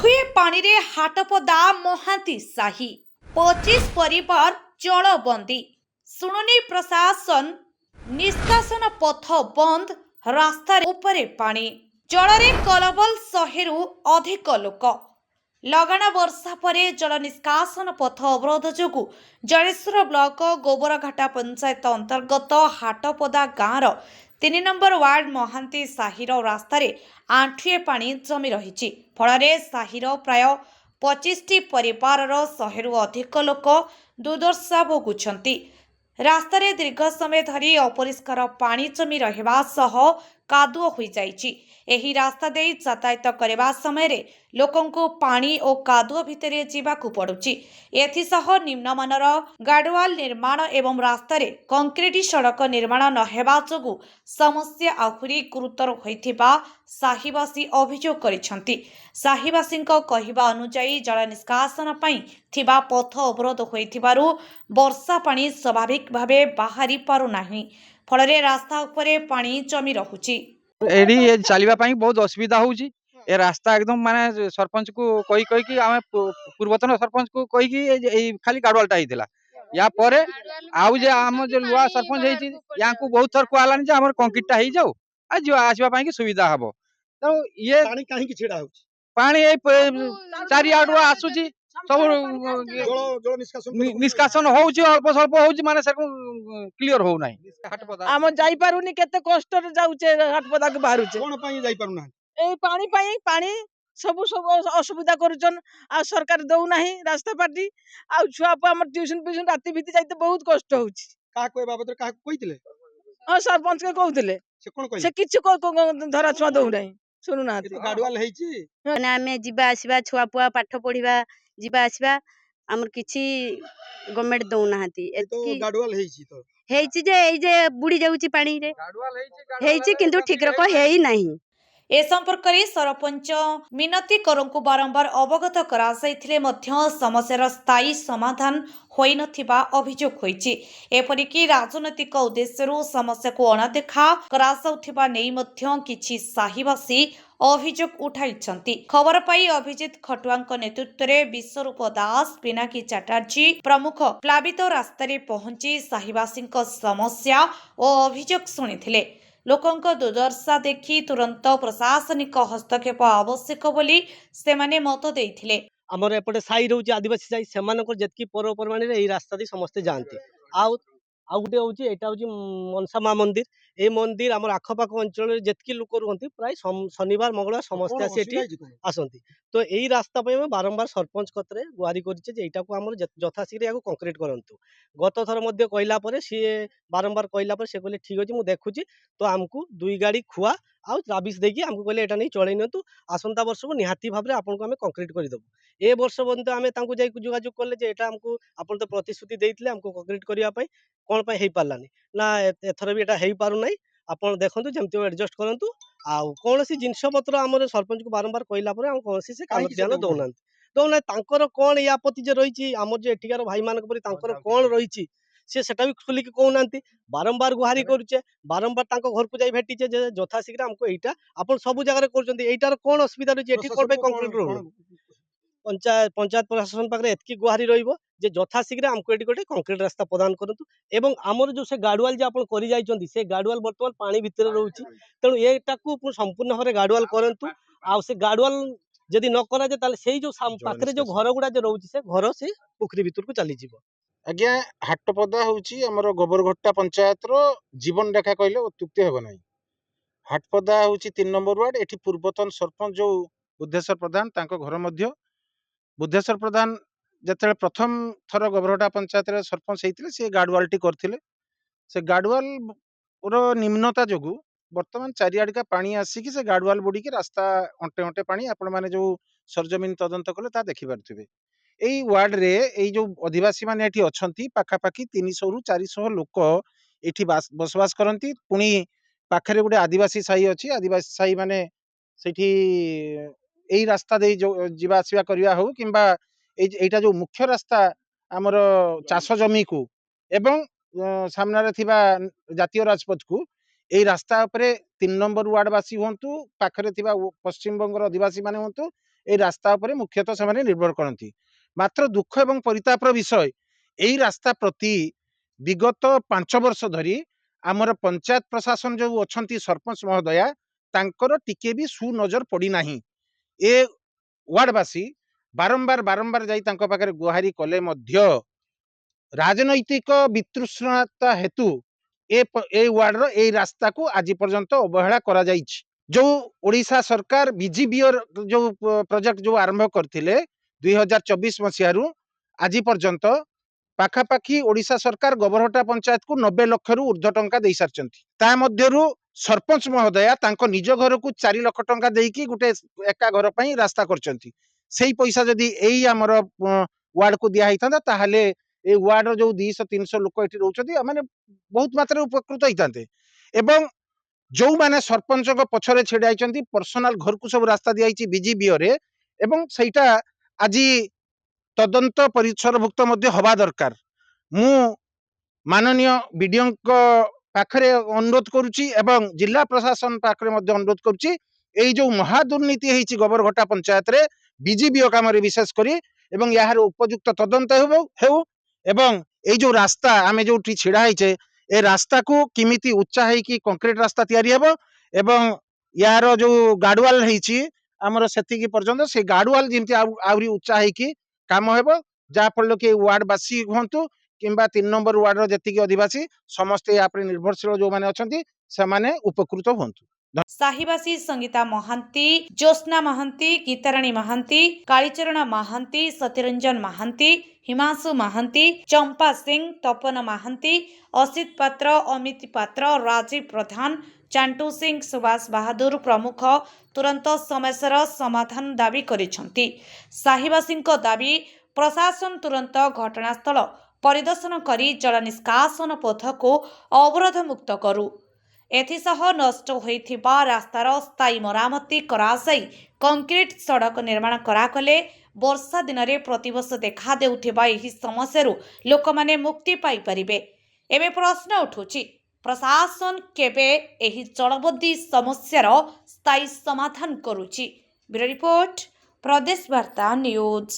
ଆଣ୍ଠୁଏ ପାଣିରେ ହାଟପଦା ମହାନ୍ତି ସାହି 25 ପରିବାର ଜଳବନ୍ଦୀ। ଶୁଣୁନି ପ୍ରଶାସନ ନିଷ୍କାସନ ପଥ ବନ୍ଦ, ରାସ୍ତା ଉପରେ ପାଣି, ଜଳରେ କଲବଲ 100ରୁ ଅଧିକ ଲୋକ। ଲଗାଣ ବର୍ଷା ପରେ ଜଳ ନିଷ୍କାସନ ପଥ ଅବରୋଧ ଯୋଗୁଁ ଜଳେଶ୍ୱର ବ୍ଲକ ଗୋବରଘାଟା ପଞ୍ଚାୟତ ଅନ୍ତର୍ଗତ ହାଟପଦା ଗାଁର 3 ନମ୍ବର ୱାର୍ଡ ମହାନ୍ତି ସାହିର ରାସ୍ତାରେ ଆଣ୍ଠୁଏ ପାଣି ଜମି ରହିଛି। ଫଳରେ ସାହିର ପ୍ରାୟ 25ଟି ପରିବାରର 100ରୁ ଅଧିକ ଲୋକ ଦୁର୍ଦ୍ଦଶା ଭୋଗୁଛନ୍ତି। ରାସ୍ତାରେ ଦୀର୍ଘ ସମୟ ଧରି ଅପରିଷ୍କାର ପାଣି ଜମି ରହିବା ସହ କାଦୁଅ ହୋଇଯାଇଛି। ଏହି ରାସ୍ତା ଦେଇ ଯାତାୟାତ କରିବା ସମୟରେ ଲୋକଙ୍କୁ ପାଣି ଓ କାଦୁଅ ଭିତରେ ଯିବାକୁ ପଡୁଛି। ଏଥିସହ ନିମ୍ନମାନର ଗାର୍ଡୱାଲ ନିର୍ମାଣ ଏବଂ ରାସ୍ତାରେ କଂକ୍ରିଟ ସଡ଼କ ନିର୍ମାଣ ନ ହେବା ଯୋଗୁଁ ସମସ୍ୟା ଆହୁରି ଗୁରୁତର ହୋଇଥିବା ସାହିବାସୀ ଅଭିଯୋଗ କରିଛନ୍ତି। ସାହିବାସୀଙ୍କ କହିବା ଅନୁଯାୟୀ ଜଳ ନିଷ୍କାସନ ପାଇଁ ଥିବା ପଥ ଅବରୋଧ ହୋଇଥିବାରୁ ବର୍ଷା ପାଣି ସ୍ୱାଭାବିକ ଭାବେ ବାହାରି ପାରୁନାହିଁ। ଫଳରେ ରାସ୍ତା ଉପରେ ପାଣି ଜମି ରହୁଛି। एडी चलवा बहुत असुविधा होउची। ए रास्ता एकदम माने सरपंच को कही कही कि आमे पूर्वतन सरपंच को कही कि खाली गाडवालटा हितला। या परे आउ जे आम जे लुआ सरपंच हेची याको बहुत थर को आलानी जे हमर कंक्रीटटा हेई जाऊ आ जो आसीबा पई कि सुविधा हबो। तो ये पानी काहे कि छिड़ा होउची? पानी ए चारि आडुआ आसुची सब जल निष्कासन होउची, अल्प स्वल्प होउची, माने से क्लियर हो नाही। आम जाई पारुनी, केते कष्ट रे जाउचे हाटपदा के बाहरुचे। कोन पई जाई पारु ना? ए पानी सब असुविधा करूचन। आ सरकार दउ नाही रास्ता पाटी। आ छुआ पर हमर ट्यूशन फ्यूशन राती भीती जाइते बहुत कष्ट होउची। का कोइ बाबत का कहितले? हां सरपंच के कहउतले से कोन कहि? से किछ धरा छुआ दउ नाही, सुनु ना। तो गाडवाल हेची माने आमे जिबा आसीबा छुआ पुआ पाठ पढ़िबा जिबा आसीबा हमर किछि गवर्नमेंट दउ नाहंती। तो गाडवाल हेची तो हेइछि जे एई जे बुडी जाउची पानी रे हेइछि किंतु ठीक रक हेई नाही। ए संपर्क में सरपंच मिनती करंकु बारंबार अवगत कराइथिले मध्य समस्यार स्थायी समाधान होई नथिबा अभियोग होईछि। एपरिकी राजनैतिक उद्देश्यरू समस्या को अणदेखा करासाउथिबा नेई मध्य किछि साहिवासी अभियोग उठाइछन्ति। खबर पाई अभिजित खटुआंक नेतृत्व में विश्वरूप दास, पिनाकी चैटर्जी प्रमुख प्लावित रास्तार पहुंची साहिवासींक समस्या और अभियोग शुणिथिले। लोकंक दुर्दशा देखि तुरंत प्रशासनिक हस्तक्षेप आवश्यक बोली सेमाने मत देइथिले। आमर एपटे साई रोचे आदिवासी साई सेमानकर जेतकी पर्वपर्वाणी रे एई रास्ता दे समस्ते जानती। आउ आउ गुटे होची एटा होची मनसा मा मंदिर। ए मंदिर आमर आखपाख अंचल रे जेतकी लोक रहंती प्राय शनिवार मंगलवार समस्ते आसी एठी आसंती। तो एई रास्ता पय हम बारंबार सरपंच कतरे गुहारी करिचे जे एटा को आमर यथाशीघ्र याको कंक्रीट करंतु। गत थर मध्य कहला परे सी बारंबार कहला परे से कहले ठीक अछि मु देखुची। तो हमकु दुई गाड़ी खुआ आउ राबिस देकी हमकु कहले एटा नै चलै नतु, आसंता वर्ष को निहाती भाबरे आपनको हमें कंक्रीट करि दबु। ए वर्ष बंत आमे तांकु जाई जोगाजोग करले जे एटा हमकु आपन तो प्रतिश्रुति देइथिले हमकु कंक्रीट करिया पई कोन पई हेई पारलानी ना एथर भी एटा हेई पारु नै। आपन देखंतु जेमति एडजस्ट करंतु। आउ कोनोसी जिंस पत्र हमर सरपंच को बारंबार कहला परे हम कोनोसी से काम ध्यान दउना तांकर कोन या आपत्ति जे रहिछि हमर जे एठिकार भाई मानक परि तांकर कोन रहिछि से सेटा भी खुली के कहउनांती। बारंबार गुहारी करूचे, बारंबार तांको घर को जाई भेटिचे जे यथाशीघ्र हमको एटा आपन सब जगह रे करचंती। एटार कोन असुविधा रहिछि एठी कोन पई कंक्रीट रो पंचायत प्रशासन पाखे एतकी गुहारी रहिबो जे यथाशीघ्र हमको एटी गोटे कंक्रीट रास्ता प्रदान करंतु। एवं आमर जो से गाडवाल जे आपन करि जाइचंती से गाडवाल वर्तमान पानी भितर रहउछि। तेणु एटा को संपूर्ण भाबरे गाडवाल करंतु। आ से गाडवाल जदि न करा जे ताले सेही जो पाखरे जो घर गुडा जे रहउछि से घर से पोखरी भितर को चली जिवो। आज्ञा हाटपदा होची हमर गोबरघट्टा पंचायत रो जीवन रेखा कहले अत्युक्ति हेबो नाही। हाटपदा होची 3 नंबर वार्ड। एठी पूर्वतन सरपंच जो बुद्धेश्वर प्रधान तांको घर मध्य बुद्धेश्वर प्रधान जते प्रथम थर गोबरघट्टा पंचायत रे सरपंच हेतिले से गाडवालटी करथिले। से गाडवाल रो निम्नता जोगु वर्तमान चारियाडिका पानी आसी कि से गाडवाल बुडी के रास्ता अंटे अंटे पानी आपण माने जो सरजमीन तदंत कले ता देखि पारथिबे। एई वार्ड रे एई जो अधिवासी माने एठी अछंती पाखा पाखी 300 रु 400 लोक एठी बसवास करंती। पुणी पाखरे गुटे आदिवासी साही अछि। आदिवासी साही माने सेठी एई रास्ता दे जो जिबा आसीबा करिया हो किंबा एइटा जो मुख्य रास्ता हमर चाष जमी को एवं सामना रे थिबा जातीय राजपथ को एई रास्ता उपरे 3 नंबर वार्ड वासी होंतु पाखरे थिबा पश्चिम बंगर अधिवासी माने होंतु এই রাস্তা উপরে মুখ্যতः ସେମାନେ ନିର୍ଭର କରନ୍ତି। ମାତ୍ର ଦୁଃଖ ଏବଂ ପରିତାପର ବିଷୟ এই ରାସ୍ତା ପ୍ରତି ବିଗତ 5 ବର୍ଷ ଧରି ଆମର ପଞ୍ଚାୟତ ପ୍ରଶାସନ ଯୋଉ ଅଛନ୍ତି ସରପଞ୍ଚ ମହୋଦୟା ତାଙ୍କର ଟିକେ ବି ସୁନଜର ପଡିନାହିଁ। ଏ ୱାର୍ଡବାସୀ ବାରମ୍ବାର ଯାଇ ତାଙ୍କ ପାଖରେ ଗୁହାରି କଲେ ମଧ୍ୟ ରାଜନୈତିକ ବିତୃଷ୍ଣତା ହେତୁ এই ওয়ার্ডর এই রাস্তাକୁ ଆଜି ପର୍ଯ୍ୟନ୍ତ ଅବହେଳା କରାଯାଇଛି। ଯୋଉ ଓଡ଼ିଶା ସରକାର ବିଜିବିଓର ଯୋଉ ପ୍ରୋଜେକ୍ଟ ଯୋଉ ଆରମ୍ଭ କରିଥିଲେ 2024 ମସିହାରୁ ଆଜି ପର୍ଯ୍ୟନ୍ତ ପାଖାପାଖି ଓଡ଼ିଶା ସରକାର ଗୋବରହଟା ପଞ୍ଚାୟତକୁ 90 ଲକ୍ଷରୁ ଉର୍ଦ୍ଧ୍ୱ ଟଙ୍କା ଦେଇ ସାରିଛନ୍ତି। ତା ମଧ୍ୟରୁ ସରପଞ୍ଚ ମହୋଦୟା ତାଙ୍କ ନିଜ ଘରକୁ 4 ଲକ୍ଷ ଟଙ୍କା ଦେଇକି ଗୋଟେ ଏକା ଘର ପାଇଁ ରାସ୍ତା କରିଛନ୍ତି। ସେଇ ପଇସା ଯଦି ଏଇ ଆମର ୱାର୍ଡକୁ ଦିଆ ହେଇଥାନ୍ତା ତାହେଲେ এই ওয়ার্ডর ଯୋଉ 200-300 ଲୋକ ଏଠି ରହୁଛନ୍ତି ମାନେ ବହୁତ ମାତ୍ରାରେ ଉପକୃତ ହେଇଥାନ୍ତେ। ଏବଂ ଯୋଉମାନେ ସରପଞ୍ଚଙ୍କ ପଛରେ ଛିଡା ହେଇଛନ୍ତି ପର୍ସନାଲ ଘରକୁ ସବୁ ରାସ୍ତା ଦିଆଯାଇଛି ବିଜିବିଓରେ ଏବଂ ସେଇଟା ଆଜି ତଦନ୍ତ ପରିସରଭୁକ୍ତ ମଧ୍ୟ ହବା ଦରକାର। ମୁଁ ମାନନୀୟ ବିଡିଓଙ୍କ ପାଖରେ ଅନୁରୋଧ କରୁଛି ଏବଂ ଜିଲ୍ଲା ପ୍ରଶାସନ ପାଖରେ ମଧ୍ୟ ଅନୁରୋଧ କରୁଛି এই ଯୋଉ ମହାଦୁର୍ନୀତି ହେଇଛି ଗୋବରଘଟା ପଞ୍ଚାୟତରେ ବିଜିବିଓ କାମରେ ବିଶେଷ କରି ଏବଂ ଏହାର ଉପଯୁକ୍ତ ତଦନ୍ତ ହେଉ ଏବଂ এই ଯୋଉ ରାସ୍ତା ଆମେ ଯୋଉଠି ଛିଡା ହେଇଛେ ଏ ରାସ୍ତାକୁ କେମିତି ଉଚ୍ଚା ହେଇକି କଂକ୍ରିଟ ରାସ୍ତା ତିଆରି ହେବ ଏବଂ ୟାର ଯୋଉ ଗାଡୱାଲ ହେଇଛି ଆମର ସେତିକି ପର୍ଯ୍ୟନ୍ତ ସେ ଗାଡୱାଲ ଯେମିତି ଆହୁରି ଉଚ୍ଚା ହେଇକି କାମ ହେବ ଯାହା ଫଳରେ କି ୱାର୍ଡ ବାସୀ ହୁଅନ୍ତୁ କିମ୍ବା 3 ନମ୍ବର ୱାର୍ଡର ଯେତିକି ଅଧିବାସୀ ସମସ୍ତେ ୟା ଉପରେ ନିର୍ଭରଶୀଳ ଯୋଉମାନେ ଅଛନ୍ତି ସେମାନେ ଉପକୃତ ହୁଅନ୍ତୁ। ସାହିବାସୀ ସଙ୍ଗୀତା ମହାନ୍ତି, ଜ୍ୟୋତ୍ସ୍ନା ମହାନ୍ତି, ଗୀତାରାଣୀ ମହାନ୍ତି, କାଳିଚରଣ ମହାନ୍ତି, ସତ୍ୟରଞ୍ଜନ ମହାନ୍ତି, ହିମାଂଶୁ ମହାନ୍ତି, ଚମ୍ପା ସିଂ, ତପନ ମହାନ୍ତି, ଅସିତ ପାତ୍ର, ଅମିତ ପାତ୍ର, ରାଜୀବ ପ୍ରଧାନ, ଚାଣ୍ଟୁ ସିଂ, ସୁଭାଷ ବାହାଦୁର ପ୍ରମୁଖ ତୁରନ୍ତ ସମସ୍ୟାର ସମାଧାନ ଦାବି କରିଛନ୍ତି। ସାହିବାସୀଙ୍କ ଦାବି ପ୍ରଶାସନ ତୁରନ୍ତ ଘଟଣାସ୍ଥଳ ପରିଦର୍ଶନ କରି ଜଳ ନିଷ୍କାସନ ପଥକୁ ଅବରୋଧମୁକ୍ତ କରୁ। ଏଥିସହ ନଷ୍ଟ ହୋଇଥିବା ରାସ୍ତାର ସ୍ଥାୟୀ ମରାମତି କରାଯାଇ କଂକ୍ରିଟ ସଡ଼କ ନିର୍ମାଣ କରାଗଲେ ବର୍ଷା ଦିନରେ ପ୍ରତିବର୍ଷ ଦେଖାଦେଉଥିବା ଏହି ସମସ୍ୟାରୁ ଲୋକମାନେ ମୁକ୍ତି ପାଇପାରିବେ। ଏବେ ପ୍ରଶ୍ନ ଉଠୁଛି ପ୍ରଶାସନ କେବେ ଏହି ଜଳବନ୍ଦୀ ସମସ୍ୟାର ସ୍ଥାୟୀ ସମାଧାନ କରୁଛି? ବ୍ୟୁରୋ ରିପୋର୍ଟ, ପ୍ରଦେଶ ବାର୍ତ୍ତା ନ୍ୟୁଜ୍।